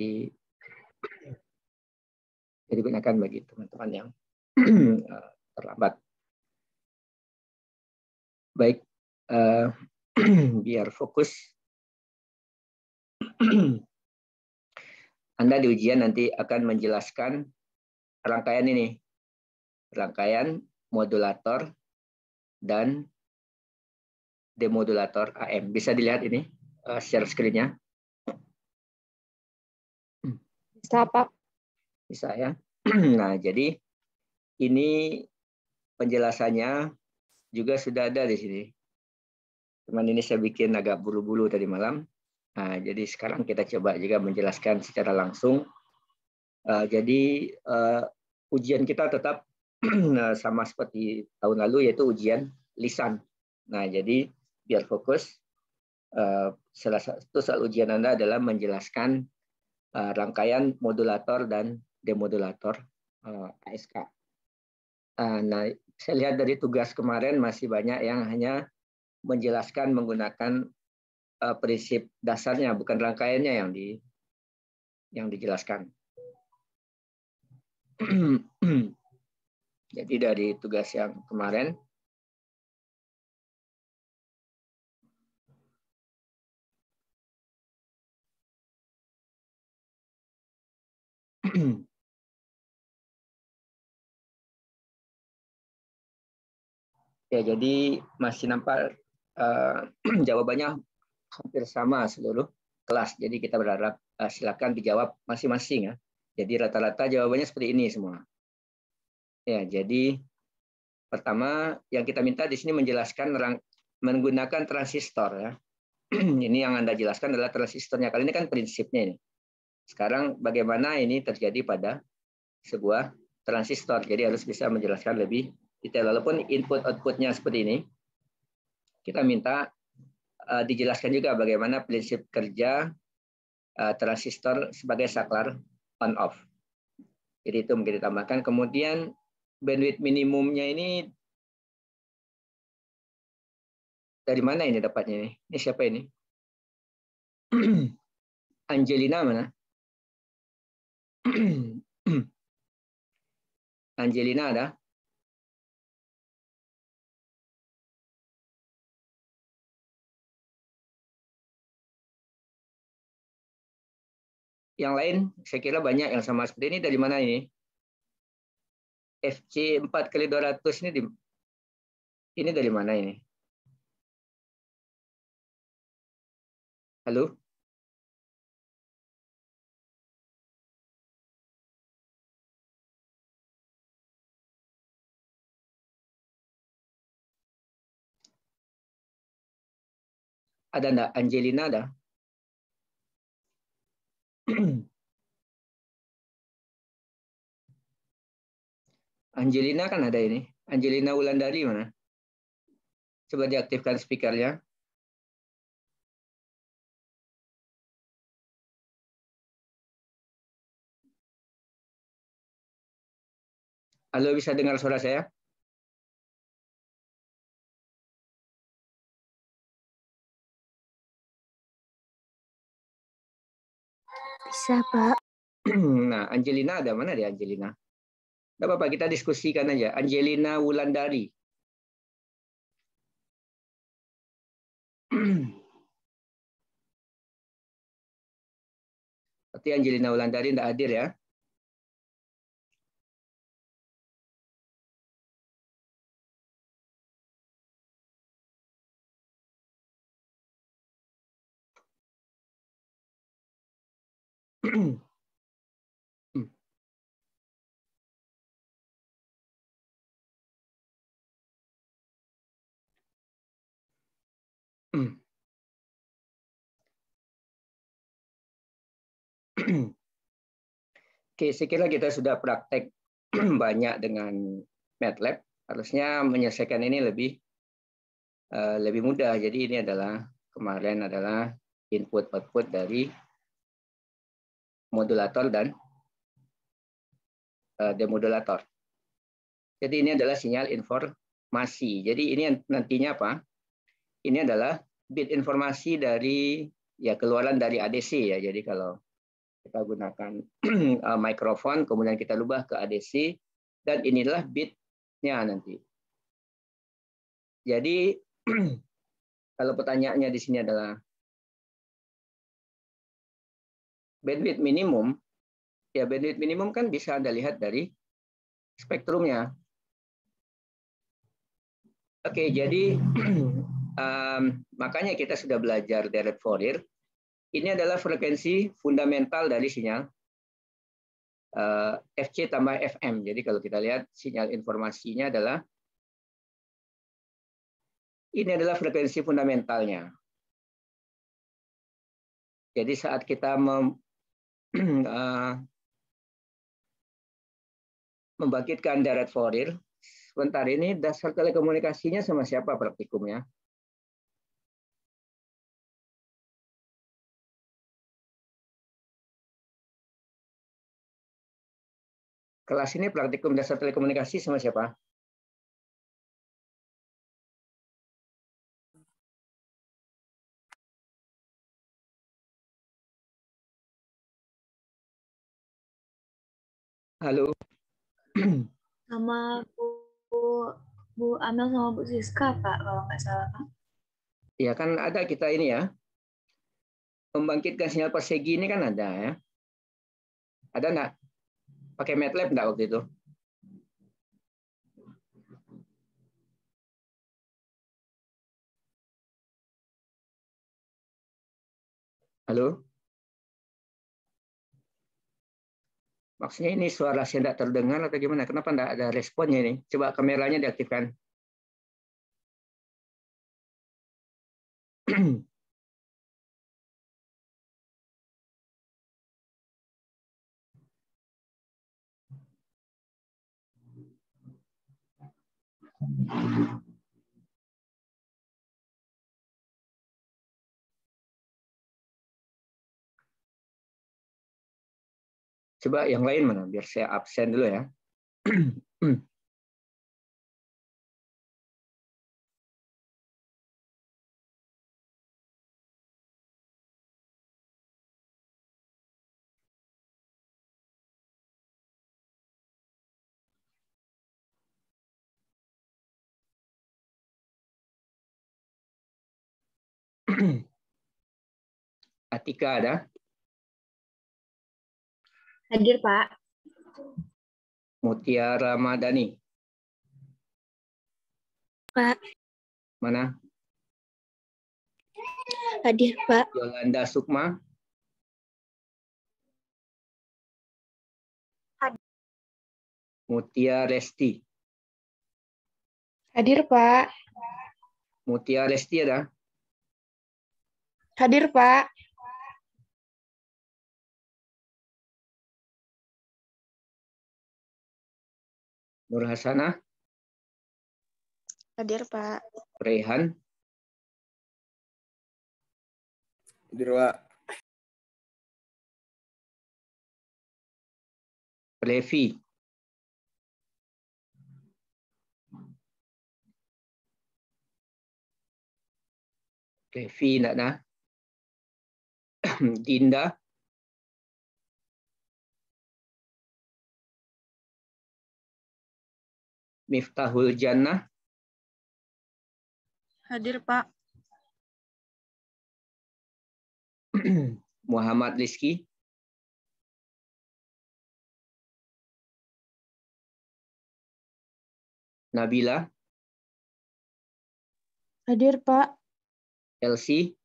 Jadi gunakan bagi teman-teman yang terlambat. Baik, biar fokus. Anda di ujian nanti akan menjelaskan rangkaian ini, rangkaian modulator dan demodulator AM. Bisa dilihat ini share screen-nya? Bisa, Pak. Bisa ya. Nah, jadi ini penjelasannya juga sudah ada di sini. Cuman ini saya bikin agak buru-buru tadi malam. Nah, jadi sekarang kita coba juga menjelaskan secara langsung. Jadi ujian kita tetap sama seperti tahun lalu, yaitu ujian lisan. Nah, jadi biar fokus, salah satu soal ujian Anda adalah menjelaskan rangkaian modulator dan demodulator ASK. Nah, saya lihat dari tugas kemarin masih banyak yang hanya menjelaskan menggunakan prinsip dasarnya, bukan rangkaiannya yang dijelaskan. Jadi dari tugas yang kemarin, ya jadi masih nampak jawabannya hampir sama seluruh kelas. Jadi kita berharap silakan dijawab masing-masing ya. Jadi rata-rata jawabannya seperti ini semua. Ya, jadi pertama yang kita minta di sini menjelaskan menggunakan transistor ya. Ini yang Anda jelaskan adalah transistornya. Kali ini kan prinsipnya ini. Sekarang bagaimana ini terjadi pada sebuah transistor. Jadi harus bisa menjelaskan lebih detail. Walaupun input outputnya seperti ini, kita minta dijelaskan juga bagaimana prinsip kerja transistor sebagai saklar on off. Jadi itu mungkin ditambahkan. Kemudian bandwidth minimumnya ini dari mana ini dapatnya ini? Ini siapa ini? Angelina mana? Angelina ada? Yang lain, saya kira banyak yang sama seperti ini. Dari mana ini? FC 4x200 ini dari mana ini? Halo? Ada enggak? Angelina ada? Angelina kan ada ini. Angelina Wulandari mana? Coba diaktifkan speakernya. Halo, bisa dengar suara saya? Bisa, Pak. Nah, Angelina ada mana dia Angelina? Tidak apa-apa, kita diskusikan aja. Angelina Wulandari. Berarti Angelina Wulandari tidak hadir ya? Oke, saya kira kita sudah praktek banyak dengan MATLAB. Harusnya menyelesaikan ini lebih mudah. Jadi ini adalah kemarin adalah input-output dari modulator dan demodulator. Jadi ini adalah sinyal informasi. Jadi ini nantinya apa? Ini adalah bit informasi dari ya keluaran dari ADC ya. Jadi kalau Kita gunakan mikrofon, kemudian kita ubah ke ADC, dan inilah bitnya nanti. Jadi kalau pertanyaannya di sini adalah bandwidth minimum, ya bandwidth minimum kan bisa Anda lihat dari spektrumnya. Oke, jadi makanya kita sudah belajar direct Fourier. Ini adalah frekuensi fundamental dari sinyal FC tambah FM. Jadi kalau kita lihat sinyal informasinya adalah ini adalah frekuensi fundamentalnya. Jadi saat kita membangkitkan direct Fourier, sebentar ini dasar telekomunikasinya sama siapa praktikumnya? Kelas ini praktikum dasar telekomunikasi sama siapa? Halo. Sama Bu Amel sama Bu Siska, Pak, kalau nggak salah, Pak. Ya kan ada kita ini ya. Membangkitkan sinyal persegi ini kan ada ya. Ada nggak? Pakai MATLAB nggak waktu itu? Halo? Maksudnya ini suara saya tidak terdengar atau gimana? Kenapa tidak ada responnya ini? Coba kameranya diaktifkan. Coba yang lain mana? Biar saya absen dulu ya. Atika ada? Hadir, Pak. Mutia Ramadhani. Pak. Mana? Hadir, Pak. Yolanda Sukma. Hadir. Mutia Resti. Hadir, Pak. Mutia Resti ada? Hadir, Pak. Nur Hasanah. Hadir, Pak. Rehan. Hadir, Pak. Levi. Levi enggak ada? Dinda. Miftahul Jannah. Hadir, Pak. Muhammad Rizki. Nabila. Hadir, Pak. Elsie.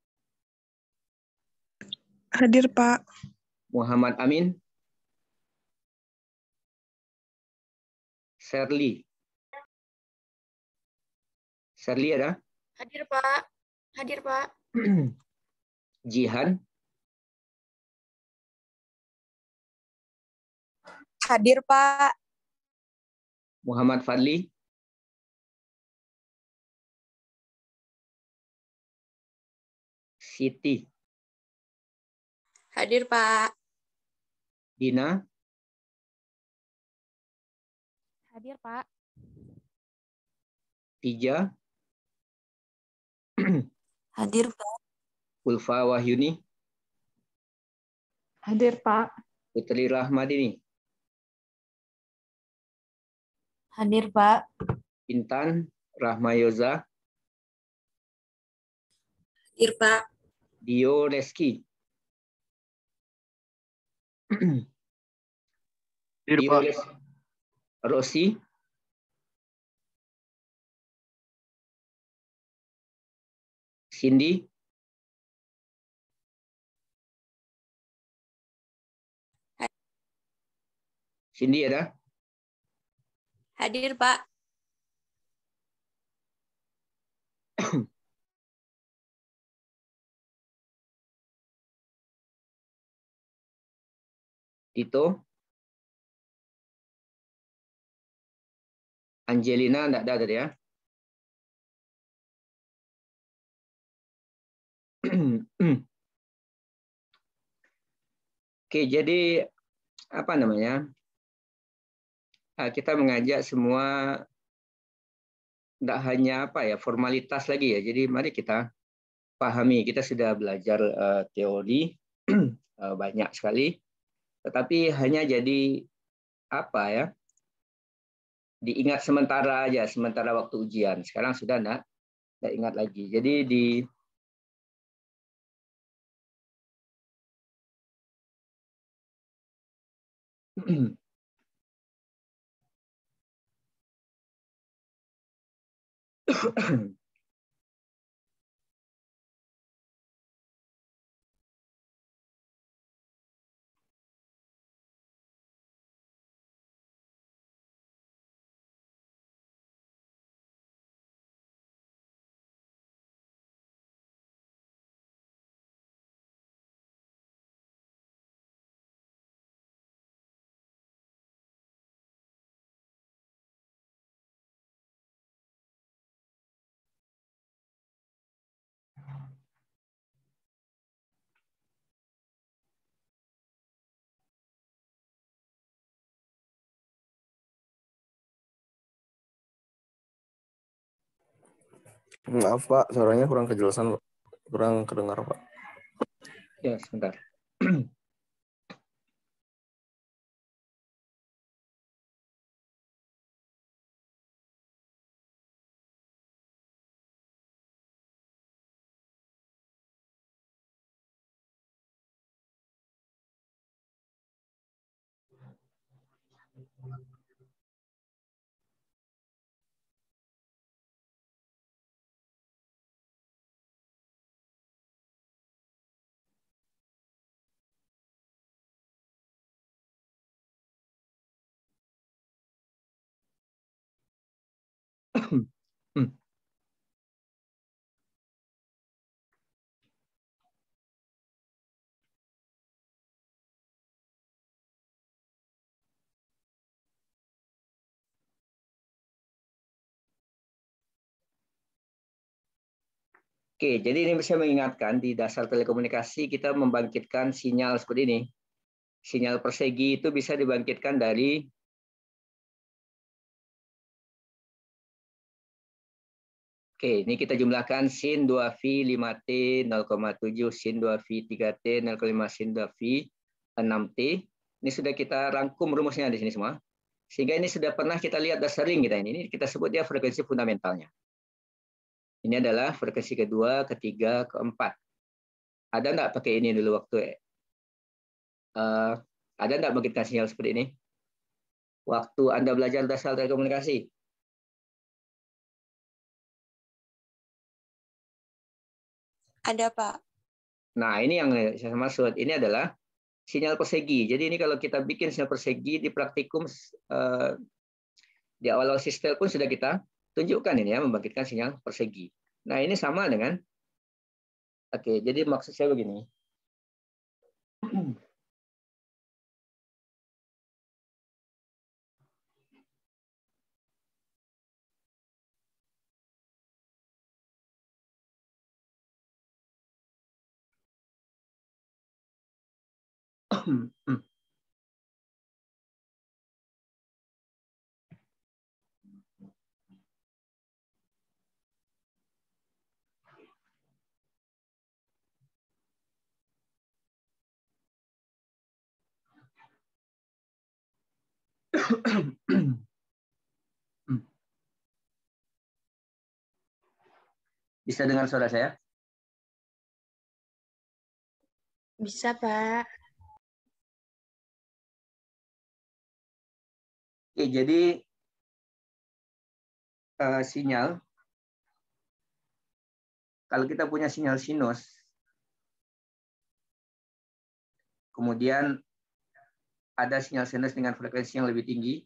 Hadir, Pak. Muhammad Amin. Shirley. Shirley ada? Hadir, Pak. Hadir, Pak. Jihan. Hadir, Pak. Muhammad Fadli. Siti. Hadir, Pak. Dina. Hadir, Pak. Tija. Hadir, Pak. Ulfa Wahyuni. Hadir, Pak. Putri Rahmadini, Hadir, Pak. Intan Rahmayoza, Hadir, Pak. Dio Reski, Hadir, Dio Pak. Rosi, Cindy, Cindy ada? Hadir, Pak. Tito, Angelina enggak ada tadi ya? Oke, jadi apa namanya? Kita mengajak semua enggak hanya apa ya formalitas lagi ya. Jadi mari kita pahami, kita sudah belajar teori banyak sekali, tetapi hanya jadi apa ya? Diingat sementara aja, sementara waktu ujian. Sekarang sudah enggak ingat lagi. Jadi di Maaf Pak, suaranya kurang kejelasan Pak. Kurang kedengar Pak. ya sebentar. Oke, jadi ini bisa mengingatkan di dasar telekomunikasi kita membangkitkan sinyal seperti ini. Sinyal persegi itu bisa dibangkitkan dari Oke, ini kita jumlahkan sin 2V 5T 0,7 sin 2V 3T 0,5 sin 2V 6T. Ini sudah kita rangkum rumusnya di sini semua. Sehingga ini sudah pernah kita lihat dasar ring kita ini. Ini kita sebut dia frekuensi fundamentalnya. Ini adalah frekuensi kedua, ketiga, keempat. Ada enggak pakai ini dulu waktu ada enggak bangkitkan sinyal seperti ini? Waktu Anda belajar dasar telekomunikasi. Ada, Pak. Nah, ini yang saya maksud. Ini adalah sinyal persegi. Jadi ini kalau kita bikin sinyal persegi di praktikum di awal-awal sistem pun sudah kita tunjukkan ini ya, membangkitkan sinyal persegi. Nah, ini sama dengan Oke, jadi maksud saya begini. Bisa dengar suara saya? Bisa, Pak. Oke, jadi sinyal, kalau kita punya sinyal sinus, kemudian ada sinyal sinus dengan frekuensi yang lebih tinggi.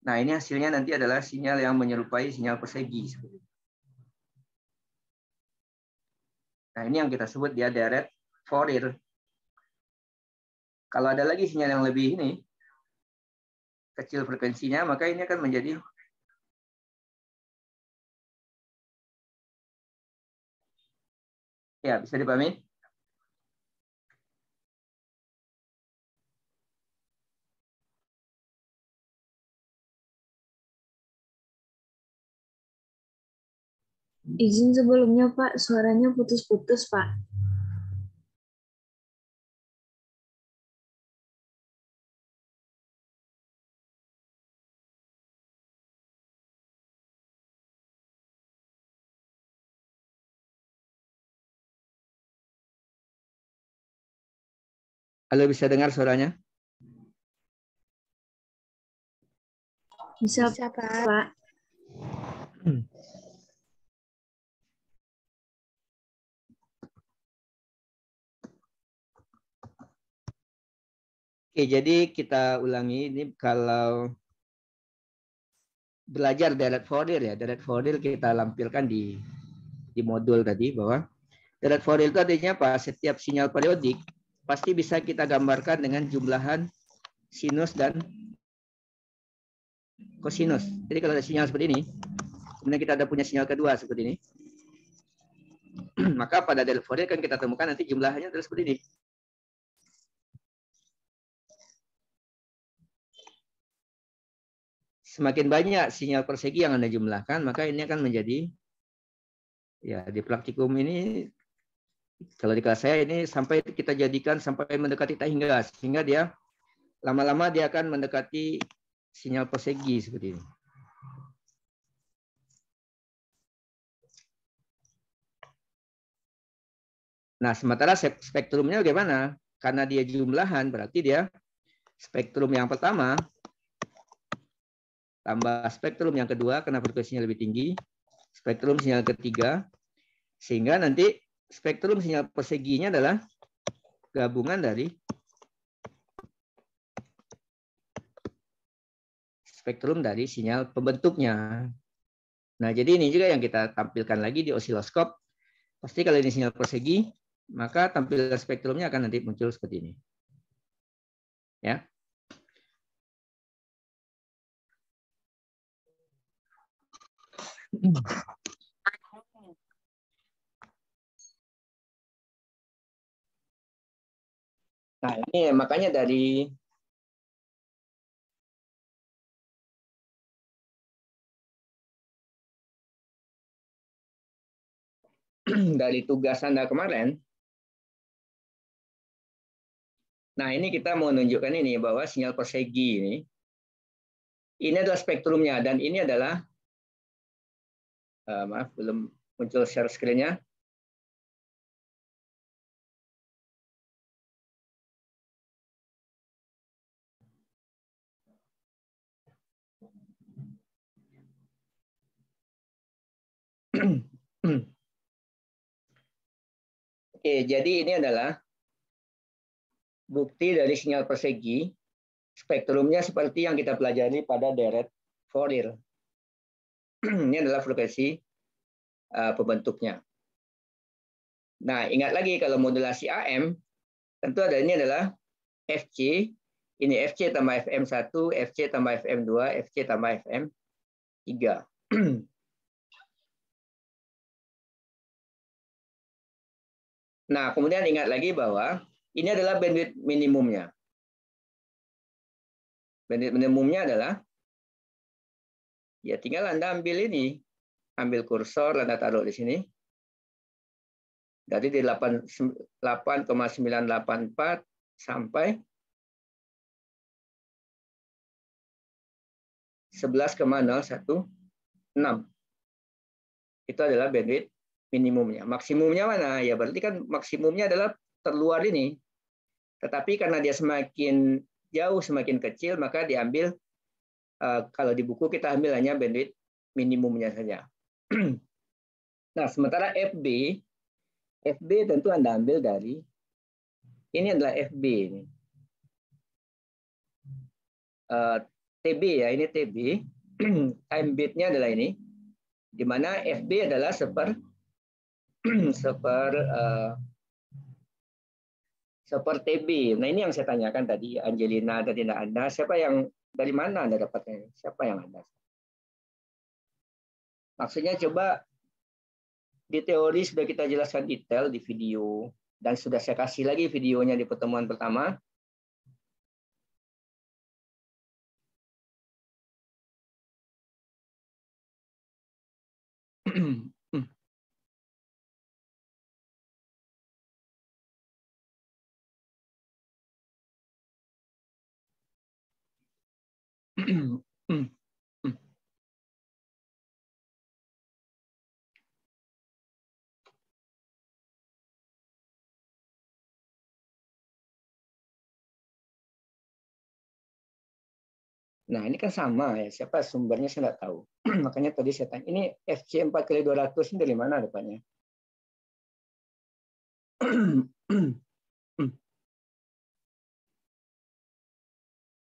Nah, ini hasilnya nanti adalah sinyal yang menyerupai sinyal persegi. Nah, ini yang kita sebut dia direct Fourier. Kalau ada lagi sinyal yang lebih ini, kecil frekuensinya, maka ini akan menjadi ya, bisa dipahami? Izin sebelumnya, Pak. Suaranya putus-putus, Pak. Halo, bisa dengar suaranya? Bisa, Bisa, Pak. Pak. Oke, jadi kita ulangi ini kalau belajar direct Fourier ya. Direct Fourier kita lampilkan di modul tadi bahwa direct Fourier itu artinya apa? Setiap sinyal periodik pasti bisa kita gambarkan dengan jumlahan sinus dan kosinus. Jadi kalau ada sinyal seperti ini, kemudian kita ada punya sinyal kedua seperti ini, maka pada direct Fourier kan kita temukan nanti jumlahnya adalah seperti ini. Semakin banyak sinyal persegi yang Anda jumlahkan, maka ini akan menjadi, ya di praktikum ini, kalau di kelas saya ini sampai kita jadikan sampai mendekati tahingga, sehingga dia lama-lama dia akan mendekati sinyal persegi seperti ini. Nah, sementara spektrumnya bagaimana? Karena dia jumlahan, berarti dia spektrum yang pertama tambah spektrum yang kedua karena frekuensinya lebih tinggi, spektrum sinyal ketiga, sehingga nanti spektrum sinyal perseginya adalah gabungan dari spektrum dari sinyal pembentuknya. Nah, jadi ini juga yang kita tampilkan lagi di osiloskop. Pasti kalau ini sinyal persegi, maka tampilan spektrumnya akan nanti muncul seperti ini. Ya. Nah, ini makanya dari tugas Anda kemarin. Nah, ini kita mau menunjukkan ini bahwa sinyal persegi ini adalah spektrumnya dan ini adalah maaf belum muncul share screen-nya. Oke, jadi ini adalah bukti dari sinyal persegi. Spektrumnya seperti yang kita pelajari pada direct Fourier. Ini adalah frekuensi pembentuknya. Nah, ingat lagi kalau modulasi AM, tentu ada ini adalah FC, ini FC tambah FM1, FC tambah FM2, FC tambah FM3. Nah, kemudian ingat lagi bahwa ini adalah bandwidth minimumnya. Bandwidth minimumnya adalah, ya tinggal Anda ambil ini, ambil kursor, Anda taruh di sini. Jadi di 8,984 sampai 11,016. Itu adalah bandwidth minimumnya. Maksimumnya mana? Ya berarti kan maksimumnya adalah terluar ini. Tetapi karena dia semakin jauh, semakin kecil, maka diambil, kalau di buku kita ambil hanya bandwidth minimumnya saja. Nah, sementara FB tentu Anda ambil dari, ini adalah FB ini. TB ya, ini TB. Time bit-nya adalah ini, di mana FB adalah seper TB. Nah, ini yang saya tanyakan tadi, Angelina dan Anda, siapa yang, dari mana Anda dapatnya? Siapa yang Anda? Maksudnya coba di teori sudah kita jelaskan detail di video, dan sudah saya kasih lagi videonya di pertemuan pertama. Nah, ini kan sama ya. Siapa sumbernya saya nggak tahu. Makanya tadi saya tanya, ini FC 4x200 ini dari mana depannya?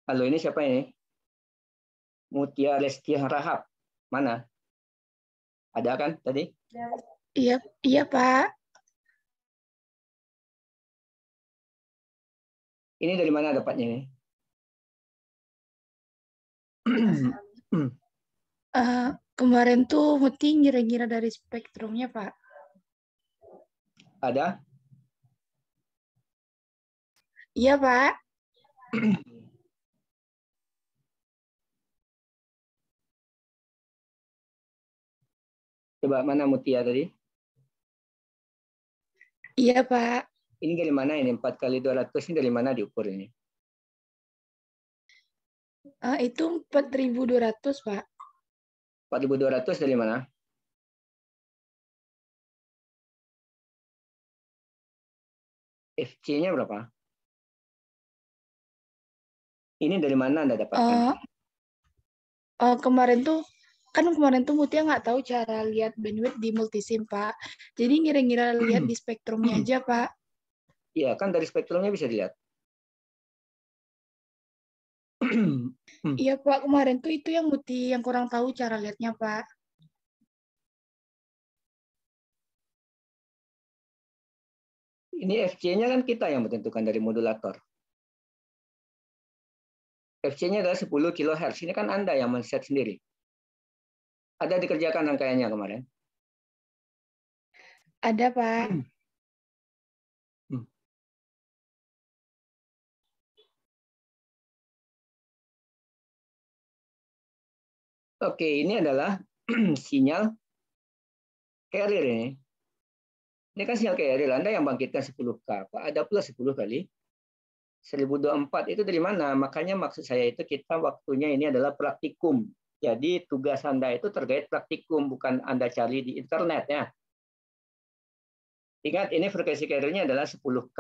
Halo, ini siapa ini? Mutia Lestia Rahab. Mana? Ada kan tadi? Iya, iya Pak. Ini dari mana dapatnya ini? Kemarin tuh Muti ngira-ngira dari spektrumnya Pak. Ada? Iya Pak. Coba mana Mutia tadi? Iya Pak. Ini dari mana ini? 4x200 ini dari mana diukur ini? Itu 4.200 Pak. 4.200 dari mana? FC-nya berapa? Ini dari mana Anda dapatkan? Kemarin tuh Mutia nggak tahu cara lihat bandwidth di multisim Pak. Jadi ngira-ngira lihat di spektrumnya aja Pak. Iya, kan dari spektrumnya bisa dilihat. Iya Pak, kemarin tuh itu yang Muti yang kurang tahu cara lihatnya Pak. Ini FC-nya kan kita yang menentukan dari modulator. FC-nya adalah 10 kHz. Ini kan Anda yang men-set sendiri. Ada dikerjakan rangkaiannya kemarin? Ada Pak. Oke, ini adalah sinyal carrier ini. Ini kan sinyal carrier, Anda yang bangkitkan 10K. Pak, ada plus 10 kali 1024 itu dari mana? Makanya maksud saya itu kita waktunya ini adalah praktikum. Jadi tugas Anda itu terkait praktikum, bukan Anda cari di internet ya. Ingat, ini frekuensi carrier-nya adalah 10K.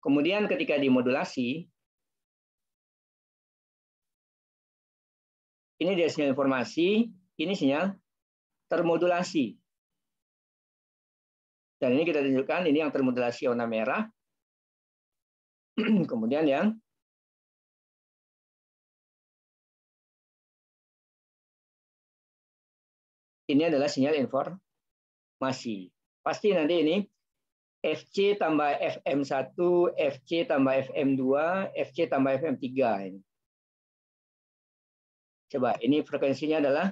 Kemudian ketika dimodulasi, ini dia sinyal informasi, ini sinyal termodulasi. Dan ini kita tunjukkan, ini yang termodulasi warna merah. Kemudian yang ini adalah sinyal informasi. Pasti nanti ini FC tambah FM1, FC tambah FM2, FC tambah FM3. Ini. Coba, ini frekuensinya adalah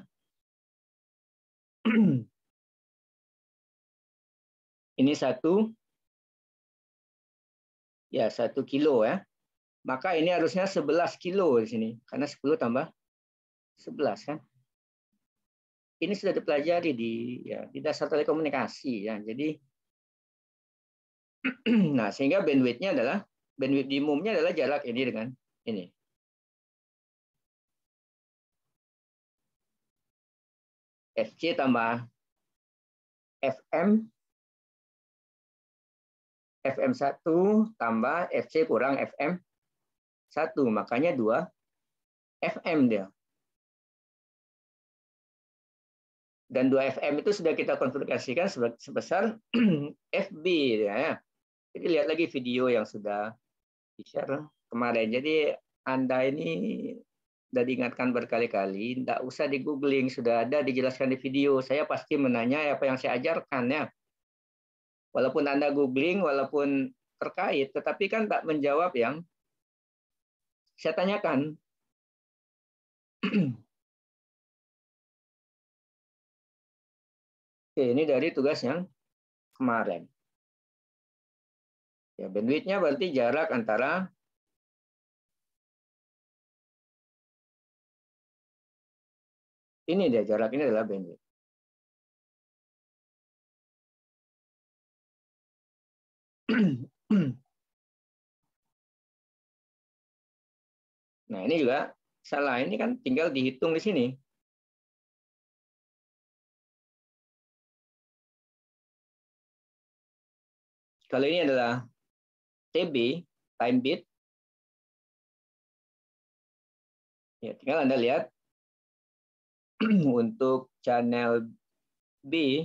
ini 1 kilo ya. Maka ini harusnya 11 kilo di sini karena 10 tambah 11 kan. Ini sudah dipelajari di dasar telekomunikasi ya. Jadi nah, sehingga bandwidth-nya adalah bandwidth minimumnya adalah jarak ini dengan ini. FC tambah FM, FM1 tambah FC kurang FM1. Makanya 2 FM dia. Dan 2 FM itu sudah kita konfigurasikan sebesar FB. Ya. Jadi lihat lagi video yang sudah di-share kemarin. Jadi Anda ini sudah diingatkan berkali-kali, tidak usah di-googling, sudah ada dijelaskan di video. Saya pasti menanya apa yang saya ajarkan. Ya. Walaupun Anda googling, walaupun terkait, tetapi kan tak menjawab yang saya tanyakan. Oke, ini dari tugas yang kemarin. Ya, bandwidth-nya berarti jarak antara ini dia, jarak ini adalah bandwidth. Nah, ini juga salah. Ini kan tinggal dihitung di sini. Kalau ini adalah TB, time bit, ya, tinggal Anda lihat untuk channel B,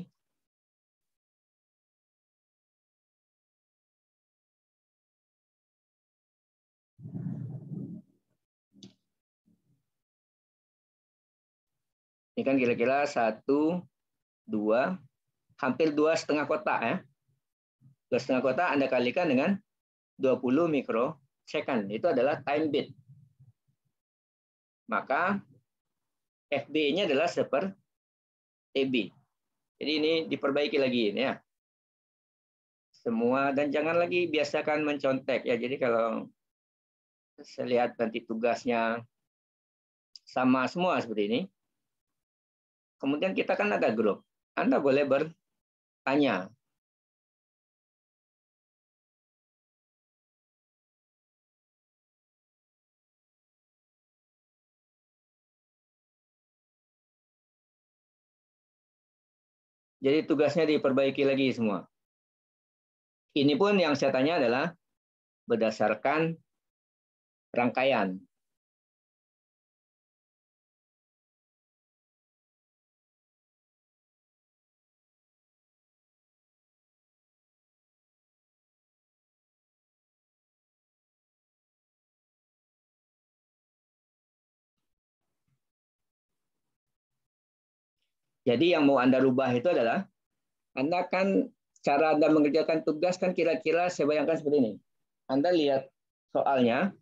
ini kan kira-kira 1, 2, hampir 2,5 kotak ya. 2,5 kotak Anda kalikan dengan 20 mikrosecond. Itu adalah time bit. Maka FB-nya adalah seper TB. Jadi ini diperbaiki lagi ini ya. Semua, dan jangan lagi biasakan mencontek ya. Jadi kalau saya lihat nanti tugasnya sama semua seperti ini. Kemudian kita kan ada grup. Anda boleh bertanya. Jadi tugasnya diperbaiki lagi semua. Ini pun yang saya tanya adalah berdasarkan rangkaian. Jadi yang mau Anda rubah itu adalah, Anda kan cara Anda mengerjakan tugas kan kira-kira saya bayangkan seperti ini. Anda lihat soalnya,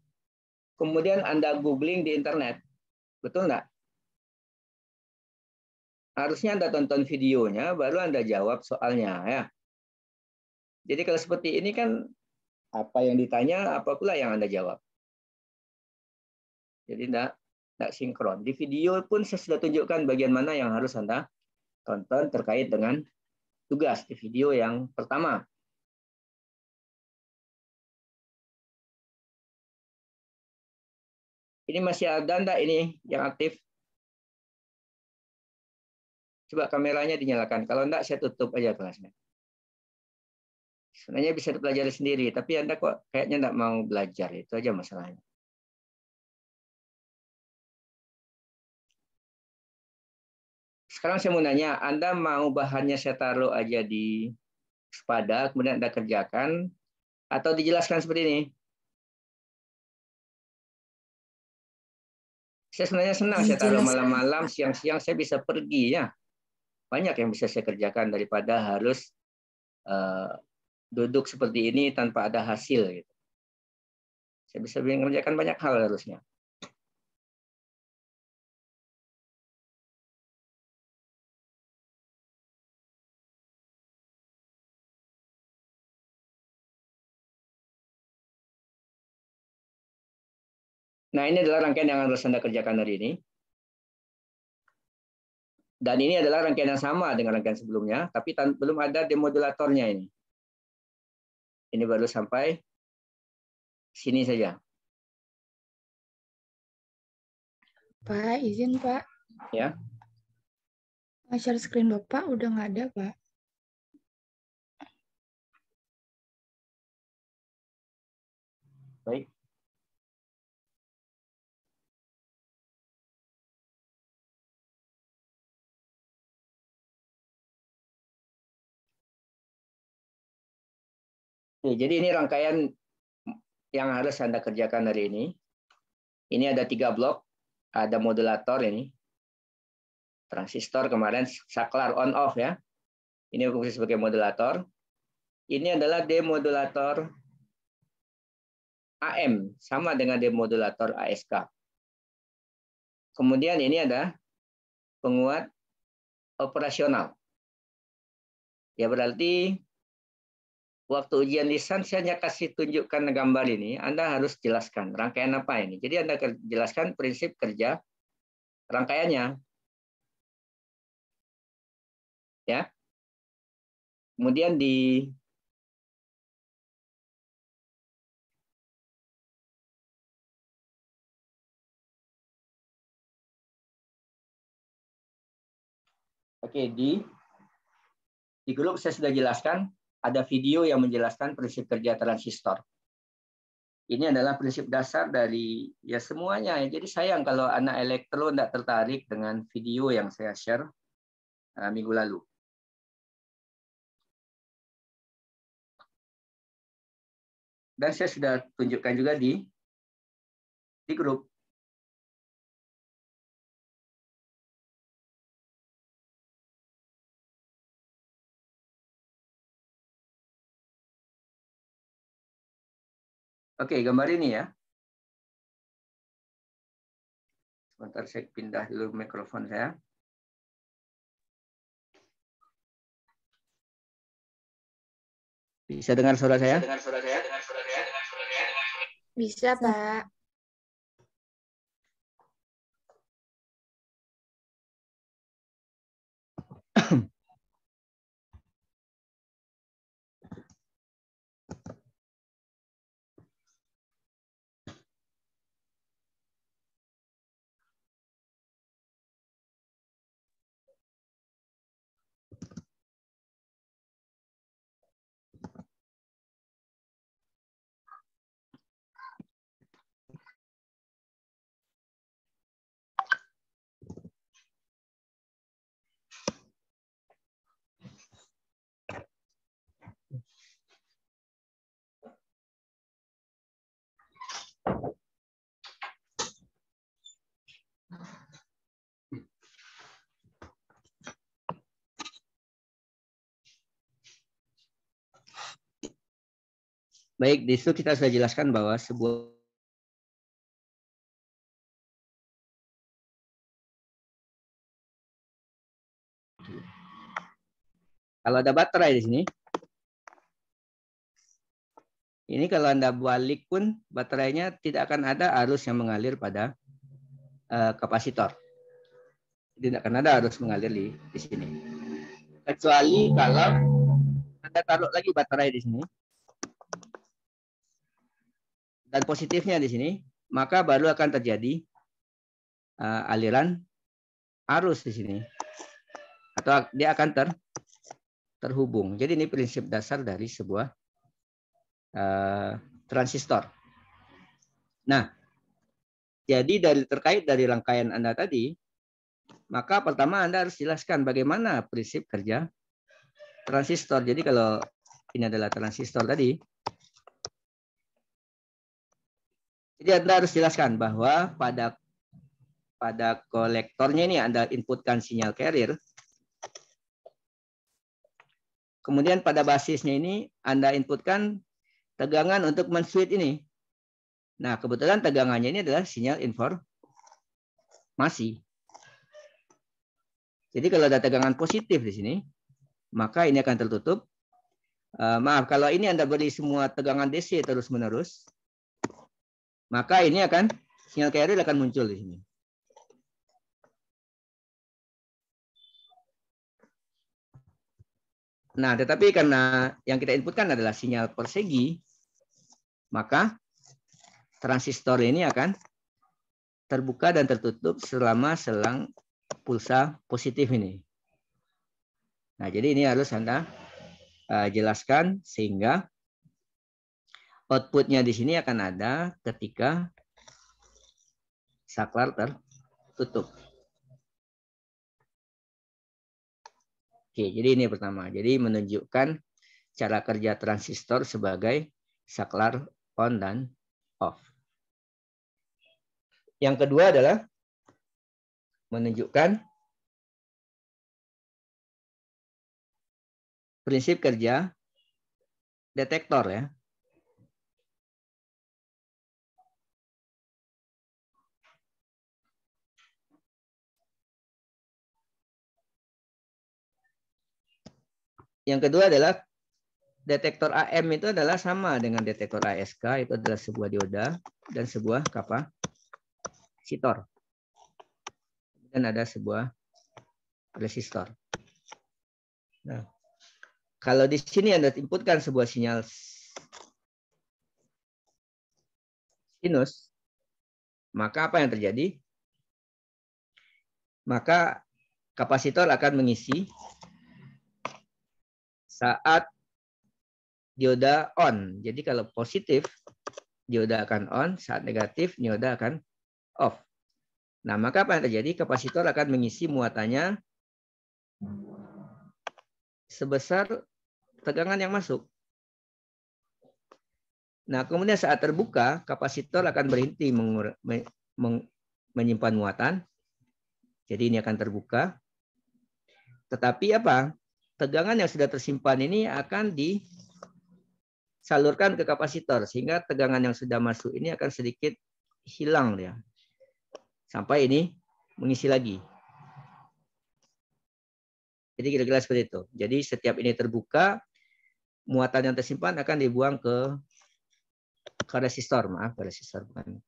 kemudian Anda googling di internet. Betul nggak? Harusnya Anda tonton videonya, baru Anda jawab soalnya. Ya. Jadi kalau seperti ini kan, apa yang ditanya, apa pula yang Anda jawab. Jadi tidak sinkron. Di video pun saya sudah tunjukkan bagian mana yang harus Anda tonton terkait dengan tugas di video yang pertama. Ini masih ada enggak ini yang aktif? Coba kameranya dinyalakan. Kalau enggak, saya tutup aja kelasnya. Sebenarnya bisa dipelajari sendiri, tapi Anda kok kayaknya enggak mau belajar. Itu aja masalahnya. Sekarang saya mau nanya, Anda mau bahannya saya taruh aja di Spada, kemudian Anda kerjakan, atau dijelaskan seperti ini? Saya sebenarnya senang saya taruh malam-malam, siang-siang saya bisa pergi ya. Banyak yang bisa saya kerjakan daripada harus duduk seperti ini tanpa ada hasil. Gitu. Saya bisa mengerjakan banyak hal harusnya. Nah, ini adalah rangkaian yang harus Anda kerjakan hari ini. Dan ini adalah rangkaian yang sama dengan rangkaian sebelumnya, tapi belum ada demodulatornya ini. Ini baru sampai sini saja. Pak, izin Pak. Ya. Share screen Bapak udah nggak ada, Pak. Baik. Oke, jadi ini rangkaian yang harus Anda kerjakan hari ini. Ini ada 3 blok. Ada modulator ini. Transistor kemarin saklar on off ya. Ini berfungsi sebagai modulator. Ini adalah demodulator AM, sama dengan demodulator ASK. Kemudian ini ada penguat operasional. Ya berarti waktu ujian lisan saya hanya kasih tunjukkan gambar ini, Anda harus jelaskan rangkaian apa ini. Jadi Anda jelaskan prinsip kerja rangkaiannya. Ya. Kemudian di grup saya sudah jelaskan, ada video yang menjelaskan prinsip kerja transistor. Ini adalah prinsip dasar dari ya semuanya. Jadi sayang kalau anak elektro tidak tertarik dengan video yang saya share minggu lalu. Dan saya sudah tunjukkan juga di grup. Oke, gambar ini ya. Sebentar saya pindah dulu mikrofon saya. Bisa dengar suara saya? Bisa, Pak. Baik, di situ kita sudah jelaskan bahwa sebuah kalau ada baterai di sini, ini kalau Anda balik pun baterainya tidak akan ada arus yang mengalir pada kapasitor. Tidak akan ada arus mengalir di sini. Kecuali kalau Anda taruh lagi baterai di sini. Dan positifnya di sini, maka baru akan terjadi aliran arus di sini. Atau dia akan terhubung. Jadi ini prinsip dasar dari sebuah transistor. Nah, jadi terkait dari rangkaian Anda tadi, maka pertama Anda harus jelaskan bagaimana prinsip kerja transistor. Jadi kalau ini adalah transistor tadi, jadi Anda harus jelaskan bahwa pada kolektornya ini Anda inputkan sinyal carrier. Kemudian pada basisnya ini Anda inputkan tegangan untuk men-switch ini. Nah, kebetulan tegangannya ini adalah sinyal informasi. Jadi kalau ada tegangan positif di sini, maka ini akan tertutup. Maaf, kalau ini Anda beri semua tegangan DC terus-menerus, maka ini akan sinyal carrier akan muncul di sini. Nah, tetapi karena yang kita inputkan adalah sinyal persegi, maka transistor ini akan terbuka dan tertutup selama selang pulsa positif ini. Nah, jadi ini harus Anda jelaskan sehingga outputnya di sini akan ada ketika saklar tertutup. Oke, jadi ini pertama. Jadi menunjukkan cara kerja transistor sebagai saklar on dan off. Yang kedua adalah menunjukkan prinsip kerja detektor ya. Yang kedua adalah detektor AM itu adalah sama dengan detektor ASK, itu adalah sebuah dioda dan sebuah kapasitor. Dan ada sebuah resistor. Nah, kalau di sini Anda inputkan sebuah sinyal sinus, maka apa yang terjadi? Maka kapasitor akan mengisi saat dioda on. Jadi kalau positif, dioda akan on, saat negatif, dioda akan off. Nah, maka apa yang terjadi? Kapasitor akan mengisi muatannya sebesar tegangan yang masuk. Nah, kemudian saat terbuka, kapasitor akan berhenti menyimpan muatan. Jadi ini akan terbuka. Tetapi apa? Tegangan yang sudah tersimpan ini akan disalurkan ke kapasitor. Sehingga tegangan yang sudah masuk ini akan sedikit hilang dia. Sampai ini mengisi lagi. Jadi kira-kira seperti itu. Jadi setiap ini terbuka, muatan yang tersimpan akan dibuang ke resistor. Maaf, ke resistor bukan.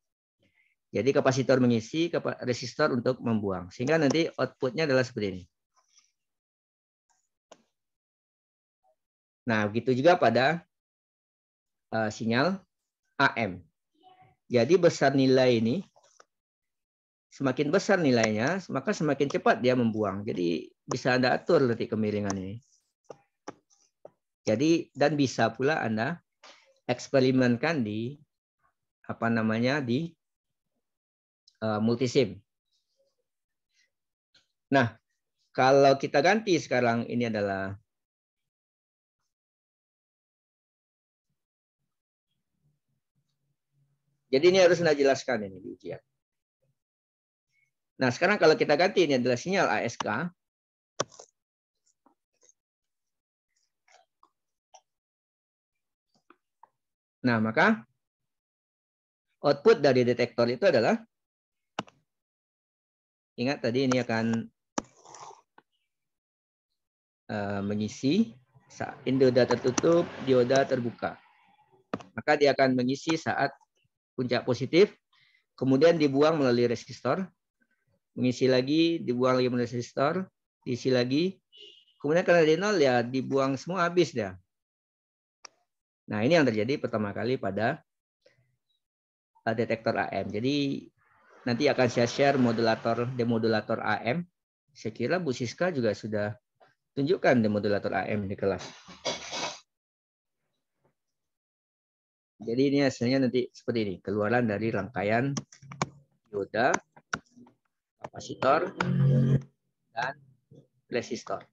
Jadi kapasitor mengisi, resistor untuk membuang. Sehingga nanti outputnya adalah seperti ini. Nah, begitu juga pada sinyal AM. Jadi besar nilai ini, semakin besar nilainya, maka semakin cepat dia membuang. Jadi bisa Anda atur nanti kemiringan ini. Jadi dan bisa pula Anda eksperimenkan di di multisim. Nah, kalau kita ganti sekarang ini adalah jadi ini harus Anda jelaskan ini di ujian. Nah, sekarang kalau kita ganti ini adalah sinyal ASK. Nah, maka output dari detektor itu adalah, ingat tadi ini akan mengisi saat dioda tertutup, dioda terbuka. Maka dia akan mengisi saat puncak positif, kemudian dibuang melalui resistor, mengisi lagi, dibuang lagi melalui resistor, diisi lagi, kemudian karena di nol ya dibuang semua habis dia. Nah, ini yang terjadi pertama kali pada detektor AM. Jadi nanti akan saya share demodulator AM. Saya kira Bu Siska juga sudah tunjukkan demodulator AM di kelas. Jadi ini hasilnya nanti seperti ini, keluaran dari rangkaian dioda, kapasitor, dan resistor.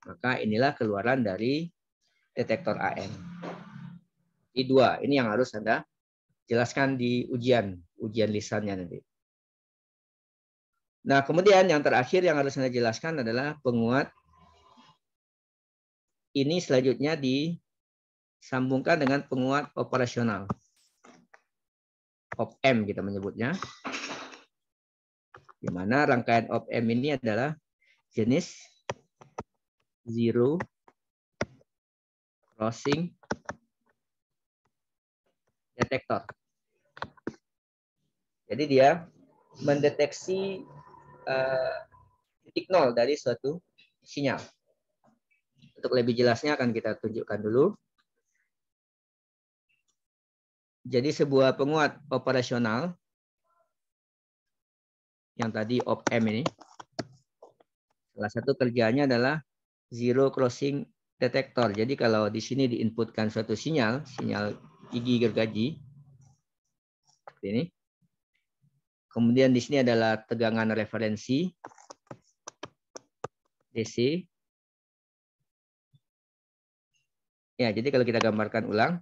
Maka inilah keluaran dari detektor AM. Ini dua, ini yang harus Anda jelaskan di ujian lisannya nanti. Nah, kemudian yang terakhir yang harus Anda jelaskan adalah penguat. Ini selanjutnya disambungkan dengan penguat operasional. Op-amp kita menyebutnya. Di mana rangkaian op-amp ini adalah jenis zero crossing detektor. Jadi dia mendeteksi titik nol dari suatu sinyal. Untuk lebih jelasnya akan kita tunjukkan dulu. Jadi sebuah penguat operasional yang tadi op-amp ini, Salah satu kerjanya adalah zero crossing detector. Jadi kalau di sini diinputkan suatu sinyal gigi gergaji seperti ini. Kemudian di sini adalah tegangan referensi DC. Ya, jadi kalau kita gambarkan ulang,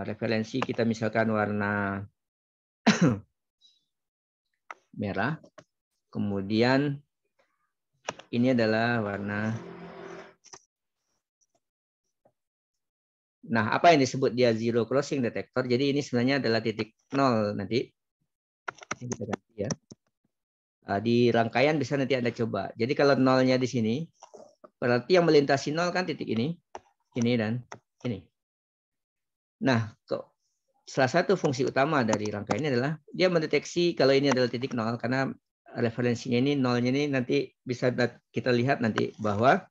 referensi kita misalkan warna merah, kemudian ini adalah warna. Nah, apa yang disebut dia zero crossing detector? Jadi ini sebenarnya adalah titik 0 nanti. Ini kita ganti ya. Di rangkaian bisa nanti Anda coba. Jadi kalau nolnya di sini, berarti yang melintasi 0 kan titik ini dan ini. Nah, salah satu fungsi utama dari rangkaian ini adalah dia mendeteksi kalau ini adalah titik 0 karena referensinya ini nolnya ini nanti bisa kita lihat nanti bahwa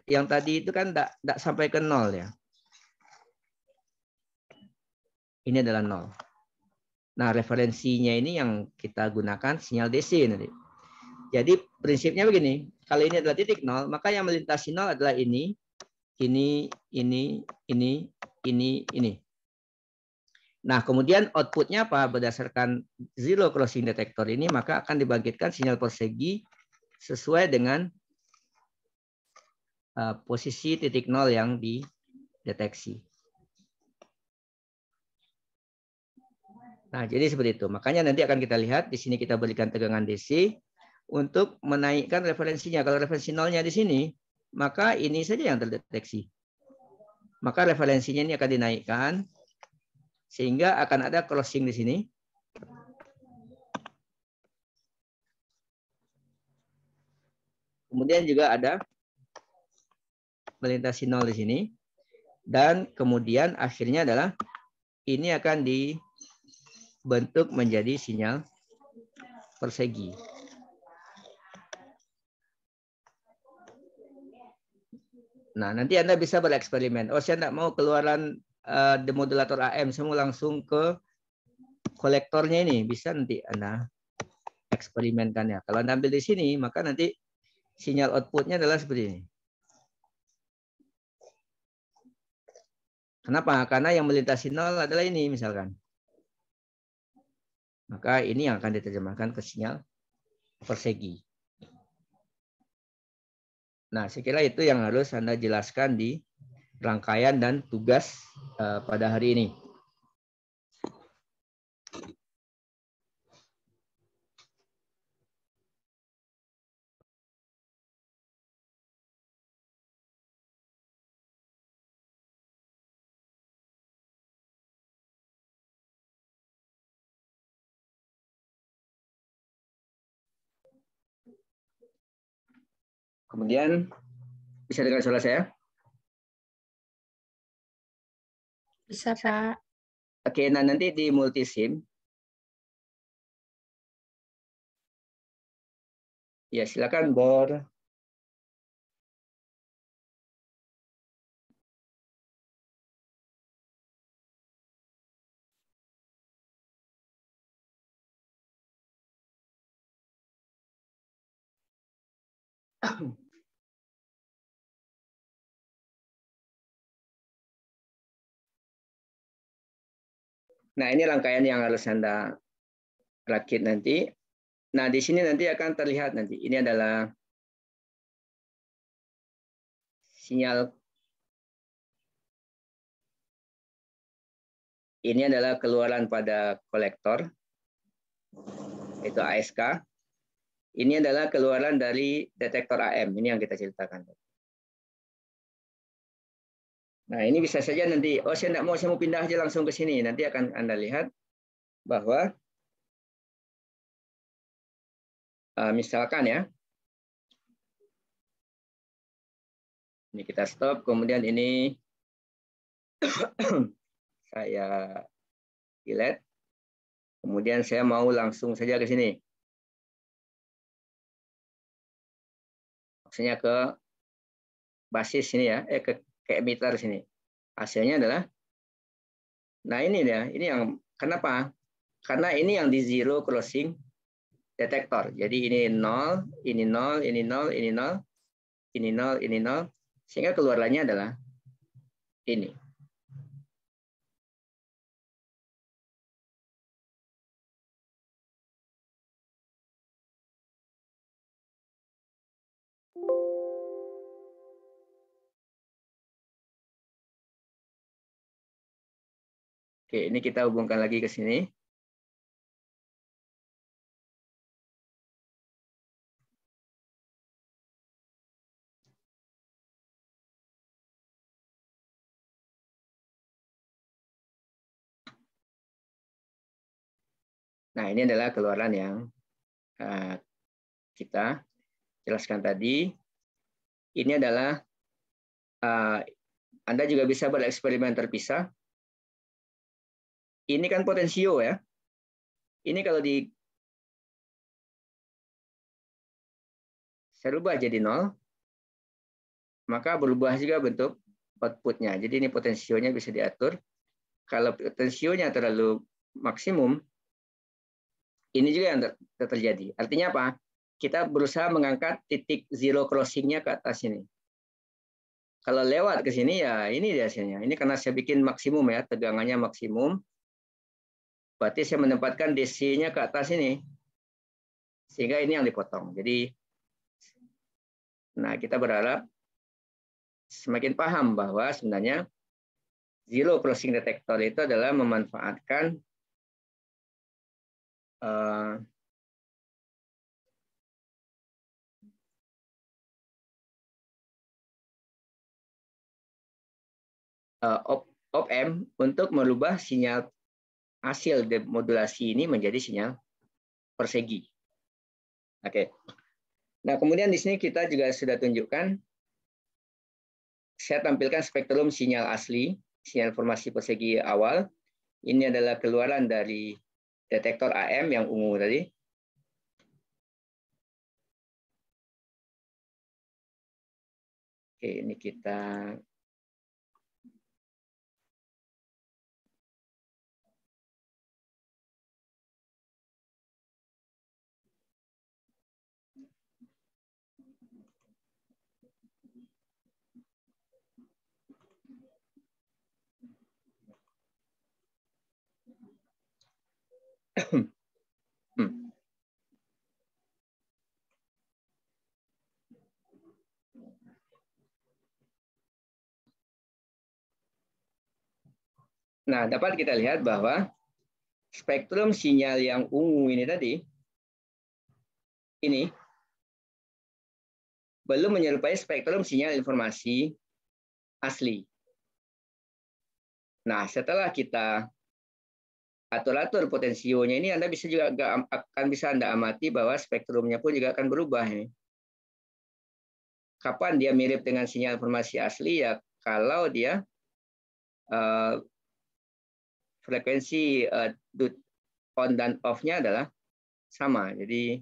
yang tadi itu kan tidak sampai ke 0 ya. Ini adalah 0. Nah, referensinya ini yang kita gunakan sinyal DC nanti. Jadi prinsipnya begini, kalau ini adalah titik 0, maka yang melintasi 0 adalah ini. Nah, kemudian outputnya apa? Berdasarkan zero crossing detector ini, maka akan dibangkitkan sinyal persegi sesuai dengan posisi titik 0 yang dideteksi. Nah, jadi seperti itu. Makanya nanti akan kita lihat, di sini kita berikan tegangan DC untuk menaikkan referensinya. Kalau referensi nolnya di sini, maka ini saja yang terdeteksi. Maka referensinya ini akan dinaikkan, sehingga akan ada crossing di sini. Kemudian juga ada melintasi nol di sini. Dan kemudian akhirnya adalah ini akan dibentuk menjadi sinyal persegi. Nah, nanti Anda bisa bereksperimen. Oh, saya tidak mau keluaran demodulator AM, saya mau langsung ke kolektornya ini. Bisa nanti Anda eksperimenkan ya. Kalau Anda ambil di sini, maka nanti sinyal outputnya adalah seperti ini. Kenapa? Karena yang melintasi nol adalah ini misalkan. Maka ini yang akan diterjemahkan ke sinyal persegi. Nah, saya kira itu yang harus Anda jelaskan di rangkaian dan tugas pada hari ini. Kemudian bisa dengar suara saya? Bisa, Pak. Oke, nah nanti di multisim. Ya, silakan Nah, ini rangkaian yang harus Anda rakit nanti. Nah, di sini nanti akan terlihat nanti. Ini adalah sinyal. Ini adalah keluaran pada kolektor, itu ASK. Ini adalah keluaran dari detektor AM. Ini yang kita ceritakan. Nah, ini bisa saja nanti, oh saya mau pindah aja langsung ke sini. Nanti akan Anda lihat bahwa misalkan ya, ini kita stop, kemudian ini saya delete, kemudian saya mau langsung saja ke sini. Maksudnya ke basis sini ya, ke emitter sini. Hasilnya adalah, nah ini ya, ini yang kenapa Karena ini yang di zero crossing detektor. Jadi ini 0, ini 0, ini 0, ini 0, ini 0, ini 0. Sehingga keluarannya adalah ini. Oke, ini kita hubungkan lagi ke sini. Nah, ini adalah keluaran yang kita jelaskan tadi. Ini adalah Anda juga bisa bereksperimen terpisah. Ini kan potensio ya. Ini kalau saya rubah jadi 0, maka berubah juga bentuk outputnya. Jadi ini potensionya bisa diatur. Kalau potensionya terlalu maksimum, ini juga yang terjadi. Artinya apa? Kita berusaha mengangkat titik zero crossing-nya ke atas ini. Kalau lewat ke sini, ya ini dia hasilnya. Ini karena saya bikin maksimum ya, tegangannya maksimum. Berarti saya menempatkan DC-nya ke atas ini. Sehingga ini yang dipotong. Jadi, nah kita berharap semakin paham bahwa sebenarnya zero crossing detector itu adalah memanfaatkan op-amp untuk merubah sinyal hasil demodulasi ini menjadi sinyal persegi. Oke. Nah, kemudian di sini kita juga sudah tunjukkan, saya tampilkan spektrum sinyal asli, sinyal informasi persegi awal. Ini adalah keluaran dari detektor AM yang ungu tadi. Oke, ini kita Nah, dapat kita lihat bahwa spektrum sinyal yang ungu ini tadi, ini belum menyerupai spektrum sinyal informasi asli. Nah, setelah kita atur-atur potensionya ini, Anda bisa juga akan bisa Anda amati bahwa spektrumnya pun juga akan berubah ini. Kapan dia mirip dengan sinyal informasi asli ya kalau dia frekuensi on dan off-nya adalah sama. Jadi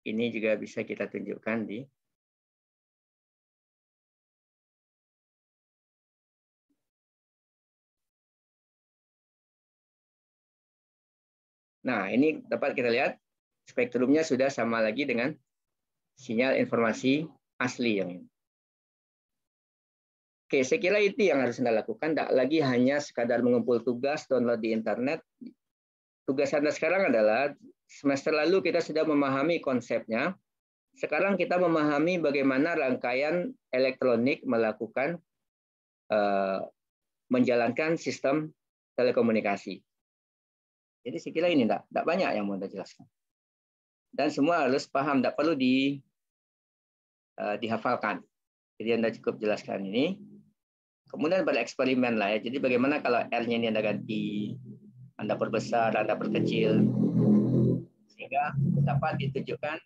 ini juga bisa kita tunjukkan di Nah, ini dapat kita lihat spektrumnya sudah sama lagi dengan sinyal informasi asli yang ini. Oke, saya kira itu yang harus Anda lakukan. Tidak lagi hanya sekadar mengumpul tugas, download di internet. Tugas Anda sekarang adalah, semester lalu kita sudah memahami konsepnya. Sekarang kita memahami bagaimana rangkaian elektronik melakukan menjalankan sistem telekomunikasi. Jadi saya kira ini tidak banyak yang mau Anda jelaskan. Dan semua harus paham, tidak perlu dihafalkan. Jadi Anda cukup jelaskan ini. Kemudian bereksperimen lah ya. Jadi bagaimana kalau R-nya ini Anda ganti, Anda perbesar, Anda perkecil, sehingga dapat ditunjukkan.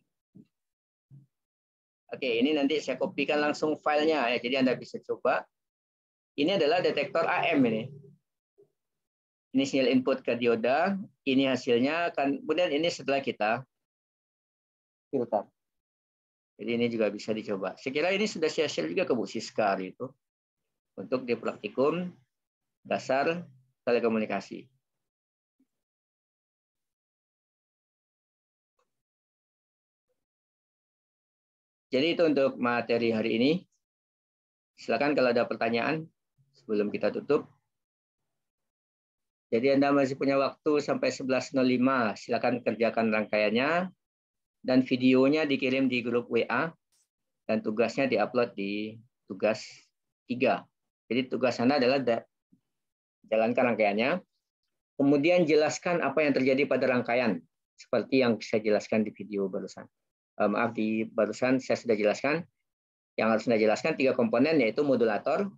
Oke, ini nanti saya kopikan langsung filenya ya. Jadi Anda bisa coba. Ini adalah detektor AM ini. Ini sinyal input ke dioda, ini hasilnya, kemudian ini setelah kita filter. Jadi ini juga bisa dicoba. Saya kira ini sudah saya share juga ke Bu Siska itu untuk di praktikum dasar telekomunikasi. Jadi itu untuk materi hari ini. Silakan kalau ada pertanyaan sebelum kita tutup. Jadi Anda masih punya waktu sampai 11.05. Silakan kerjakan rangkaiannya dan videonya dikirim di grup WA dan tugasnya diupload di tugas 3. Jadi tugas Anda adalah jalankan rangkaiannya. Kemudian jelaskan apa yang terjadi pada rangkaian, seperti yang saya jelaskan di video barusan. Maaf, di barusan saya sudah jelaskan. Yang harus Anda jelaskan 3 komponen, yaitu modulator,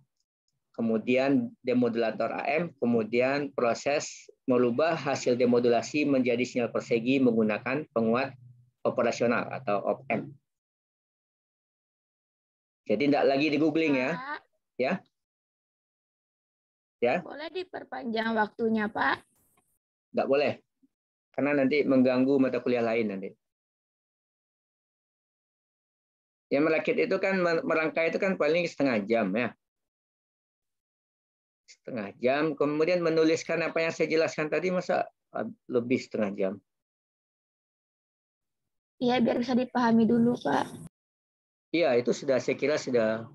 kemudian demodulator AM, kemudian proses merubah hasil demodulasi menjadi sinyal persegi menggunakan penguat operasional atau op-amp. Jadi tidak lagi di googling ya. Pak, Ya. Ya. boleh diperpanjang waktunya, Pak? Nggak boleh, karena nanti mengganggu mata kuliah lain nanti. Yang merakit itu kan, merangkai itu kan paling setengah jam ya. Setengah jam, kemudian menuliskan apa yang saya jelaskan tadi, masa lebih setengah jam? Iya, biar bisa dipahami dulu, Pak. Iya, itu sudah, saya kira sudah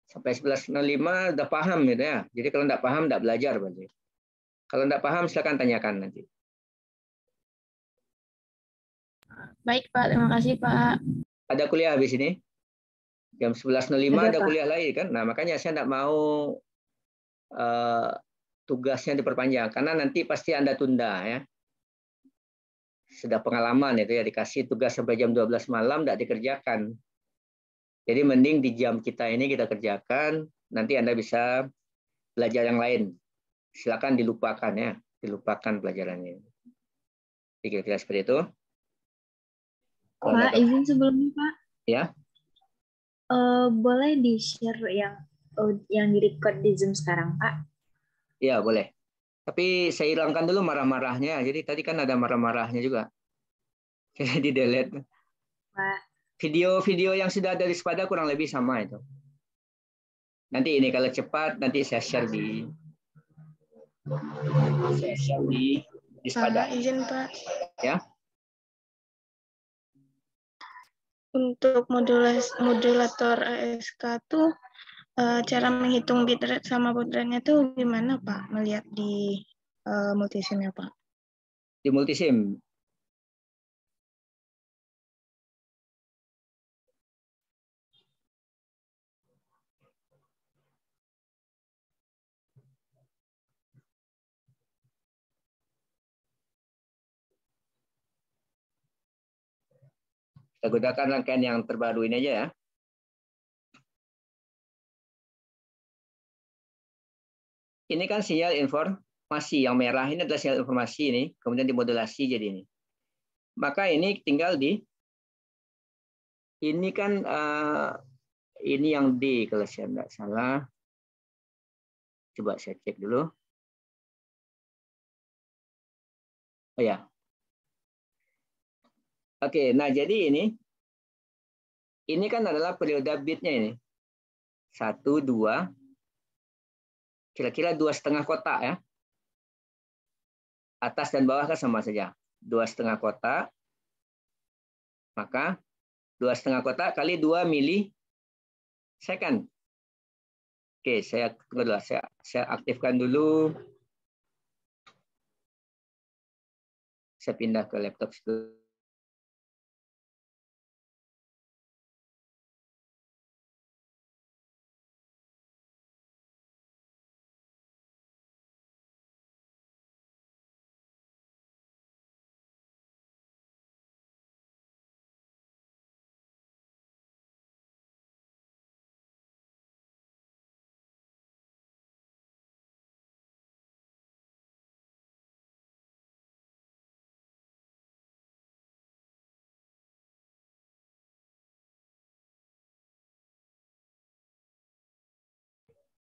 sampai 11.05 udah paham gitu ya. Jadi kalau nggak paham, nggak belajar berarti. Kalau nggak paham, silakan tanyakan nanti. Baik, Pak. Terima kasih, Pak. Ada kuliah habis ini? Jam 11.05 ada Pak. kuliah lain kan? Nah, makanya saya nggak mau tugasnya diperpanjang, karena nanti pasti Anda tunda ya. Sudah pengalaman itu ya, dikasih tugas sampai jam 12 malam nggak dikerjakan. Jadi mending di jam kita ini kita kerjakan, nanti Anda bisa belajar yang lain. Silakan dilupakan ya, dilupakan pelajarannya. Kira-kira seperti itu. Pak, izin sebelumnya Pak. Ya. Boleh di-share yang di-record di Zoom sekarang, Pak? Iya, boleh. Tapi saya hilangkan dulu marah-marahnya. Jadi tadi kan ada marah-marahnya juga. Jadi delete. Pak. Video-video yang sudah ada di Spada kurang lebih sama itu. Nanti ini kalau cepat nanti saya share di Spada. Izin Pak. Ya. Untuk modulator ASK tuh cara menghitung bitrate sama baud rate-nya tuh gimana Pak? Melihat di multisimnya Pak? Di multisim. Kita gunakan rangkaian yang terbaru ini aja ya. Ini kan sinyal informasi, yang merah ini adalah sinyal informasi ini, kemudian dimodulasi jadi ini. Maka ini tinggal ini kan ini yang D kalau saya tidak salah. Coba saya cek dulu. Oh ya. Oke, nah jadi ini kan adalah periode bitnya ini. 1, 2, kira-kira 2,5 kotak ya. Atas dan bawah kan sama saja. 2,5 kotak. Maka 2,5 kotak kali 2 milisecond. Oke, saya aktifkan dulu. Saya pindah ke laptop dulu.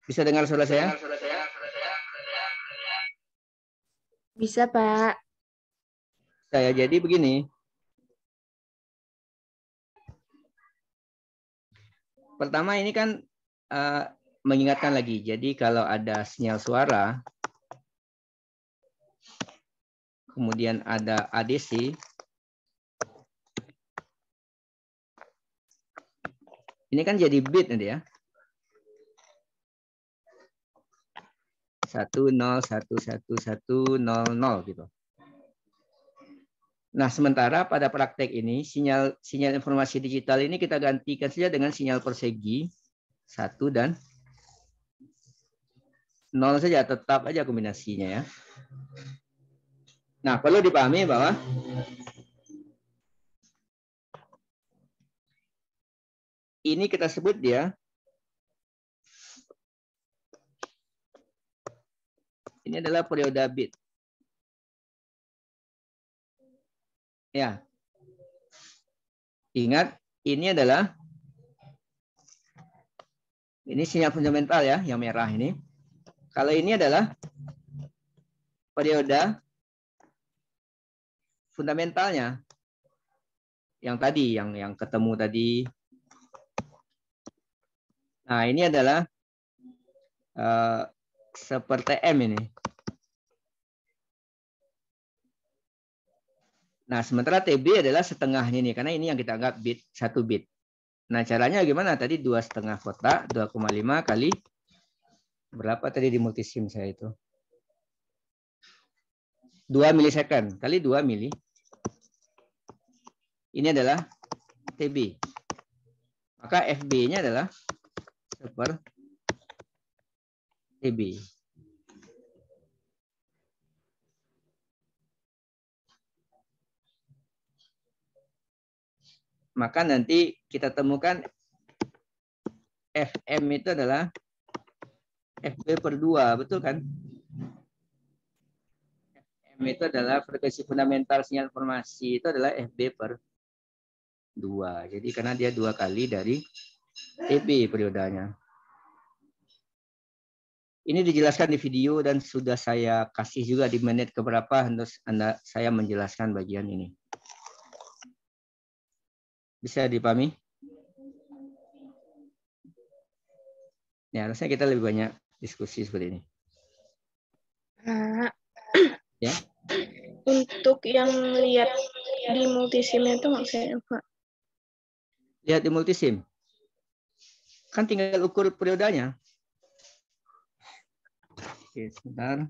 Bisa dengar suara saya? Bisa, Pak. Saya jadi begini. Pertama ini kan mengingatkan lagi. Jadi kalau ada sinyal suara, kemudian ada ADC, Ini kan jadi bit nanti ya. 10111100 gitu. Nah, sementara pada praktek ini sinyal informasi digital ini kita gantikan saja dengan sinyal persegi 1 dan 0 saja, tetap aja kombinasinya ya. Nah, perlu dipahami bahwa ini kita sebut dia ini adalah periode bit. Ya. Ingat, ini adalah sinyal fundamental ya, yang merah ini. Kalau ini adalah periode fundamentalnya. Yang tadi, yang ketemu tadi. Nah, ini adalah seperti M ini. Nah, sementara TB adalah setengahnya nih, karena ini yang kita anggap bit, 1 bit. Nah, caranya gimana? Tadi 2,5 kotak, 2,5 kali berapa tadi di multisim saya itu? 2 milisecond kali 2 mili. Ini adalah TB. Maka FB-nya adalah per TB. Maka nanti kita temukan FM itu adalah FB per 2, betul kan? FM itu adalah frekuensi fundamental sinyal informasi, itu adalah FB per 2. Jadi karena dia 2 kali dari TB periodanya. Ini dijelaskan di video dan sudah saya kasih juga di menit keberapa saya menjelaskan bagian ini. Bisa dipahami? Ya, harusnya kita lebih banyak diskusi seperti ini. Ya. Untuk yang lihat di multisim itu maksudnya apa? Lihat di multisim. Kan tinggal ukur periodanya. Oke, sebentar.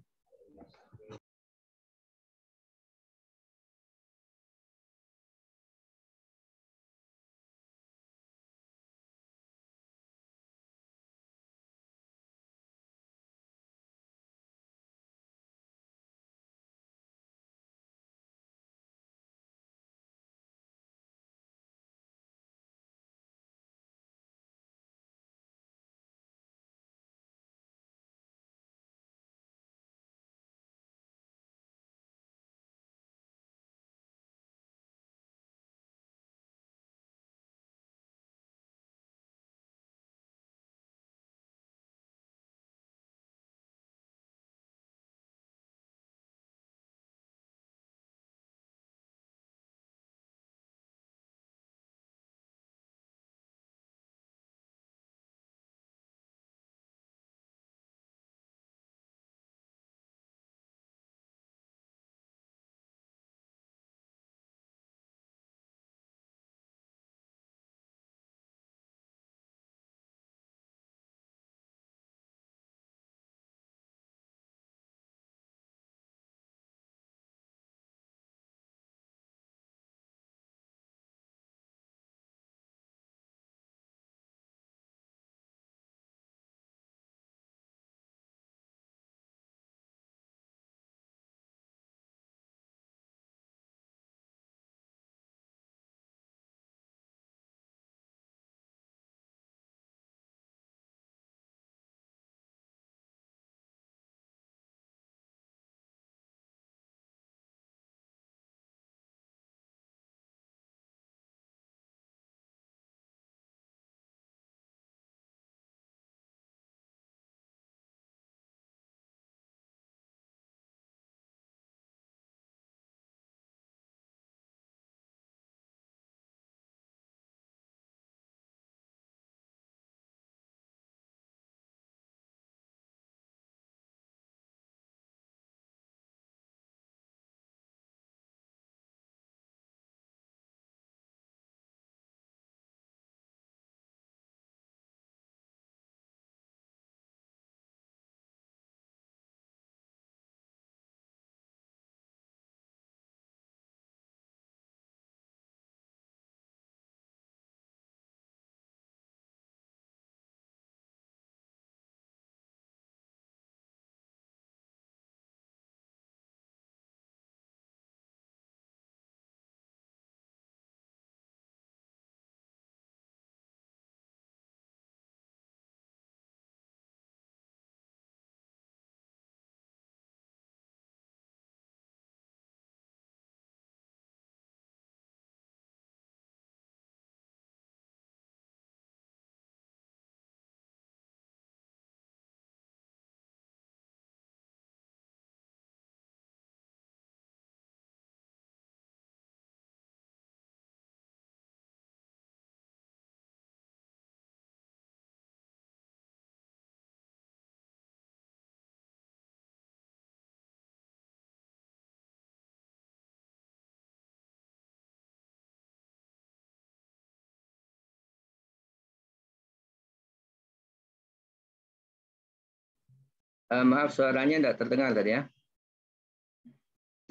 Maaf, suaranya tidak terdengar tadi ya.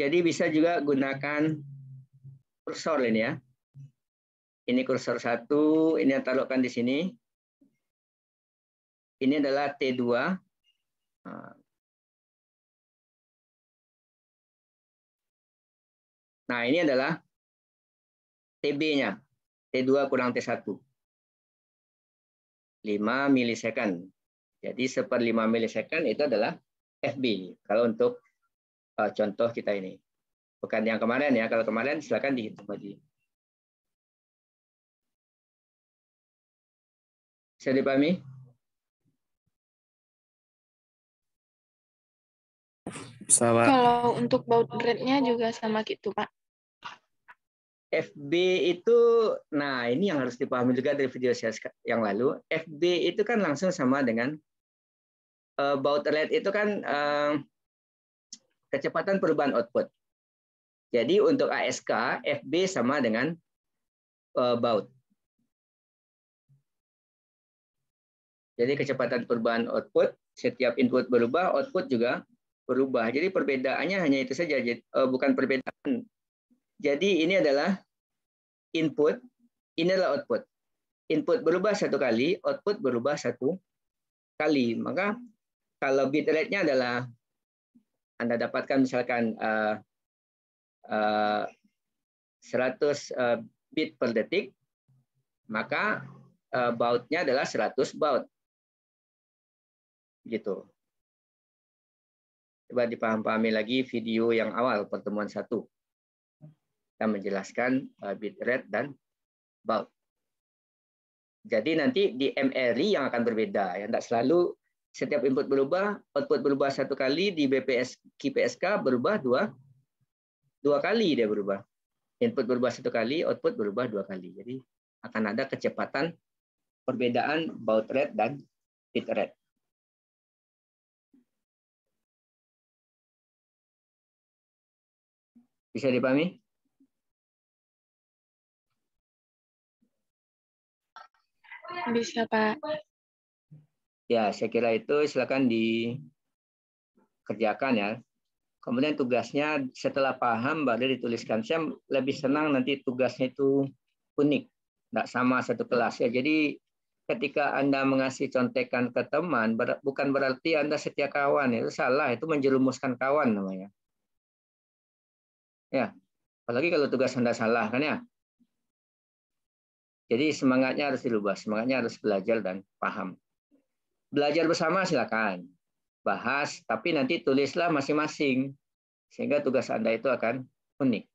Jadi bisa juga gunakan kursor ini ya. Ini kursor 1, ini yang taruhkan di sini. Ini adalah T2. Nah, ini adalah TB-nya. T2 kurang T1. 5 milisekund. Jadi 1/5 milisekund itu adalah FB. Kalau untuk contoh kita ini. Bukan yang kemarin ya. Kalau kemarin silakan dihitung lagi. Bisa dipahami? Bisa, Pak. Kalau untuk baud rate-nya juga sama gitu, Pak. FB itu, nah ini yang harus dipahami juga dari video saya yang lalu. FB itu kan langsung sama dengan baud rate itu kan kecepatan perubahan output. Jadi untuk ASK, FB sama dengan baud. Jadi kecepatan perubahan output, setiap input berubah, output juga berubah. Jadi perbedaannya hanya itu saja, bukan perbedaan. Jadi ini adalah input, ini adalah output. Input berubah 1 kali, output berubah 1 kali. Maka kalau bit rate-nya adalah Anda dapatkan misalkan 100 bit per detik, maka baud-nya adalah 100 baud. Gitu. Coba dipahami lagi video yang awal pertemuan 1. Kita menjelaskan bit rate dan baud. Jadi nanti di MRI yang akan berbeda. Ya, tidak selalu setiap input berubah, output berubah 1 kali, di BPS QPSK berubah 2 kali dia berubah. Input berubah 1 kali, output berubah 2 kali. Jadi akan ada kecepatan perbedaan baud rate dan bit rate. Bisa dipahami? Bisa, Pak. Ya, saya kira itu silakan dikerjakan ya. Kemudian tugasnya setelah paham baru dituliskan. Saya lebih senang nanti tugasnya itu unik, tidak sama satu kelas ya. Jadi ketika Anda mengasih contekan ke teman, bukan berarti Anda setia kawan. Itu salah, itu menjerumuskan kawan namanya. Ya, apalagi kalau tugas Anda salah kan ya. Jadi semangatnya harus dirubah, semangatnya harus belajar dan paham. Belajar bersama silakan, bahas, tapi nanti tulislah masing-masing, sehingga tugas Anda itu akan unik.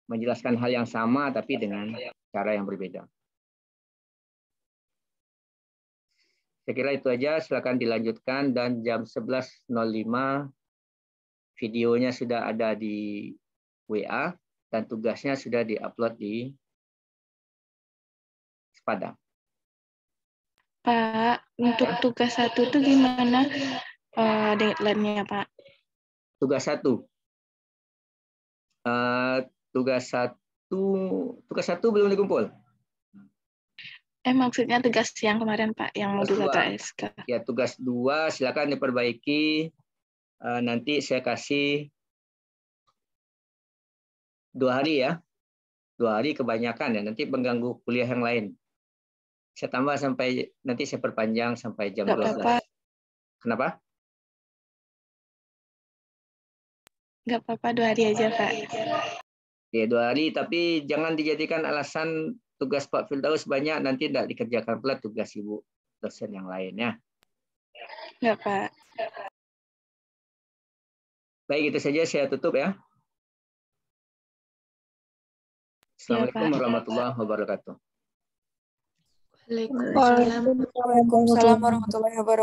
Menjelaskan hal yang sama, tapi dengan cara yang berbeda. Saya kira itu aja, silakan dilanjutkan, dan jam 11.05 videonya sudah ada di WA, dan tugasnya sudah diupload di Sepada. Pak, untuk tugas 1 itu gimana deadline-nya, Pak? Tugas 1. Tugas 1 belum dikumpul. Maksudnya tugas yang kemarin, Pak, yang modulator ASK. Ya, tugas 2 silakan diperbaiki. Nanti saya kasih 2 hari ya. 2 hari kebanyakan ya, nanti mengganggu kuliah yang lain. Saya tambah sampai, nanti saya perpanjang sampai jam 12. Apa-apa. Kenapa? Nggak apa-apa, 2 hari aja, Pak. Ya, 2 hari, tapi jangan dijadikan alasan tugas Pak Firdaus banyak, nanti tidak dikerjakan pula tugas Ibu dosen yang lainnya. Nggak, Pak. Baik, itu saja saya tutup ya. Assalamualaikum warahmatullahi wabarakatuh. Waalaikumsalam warahmatullahi wabarakatuh.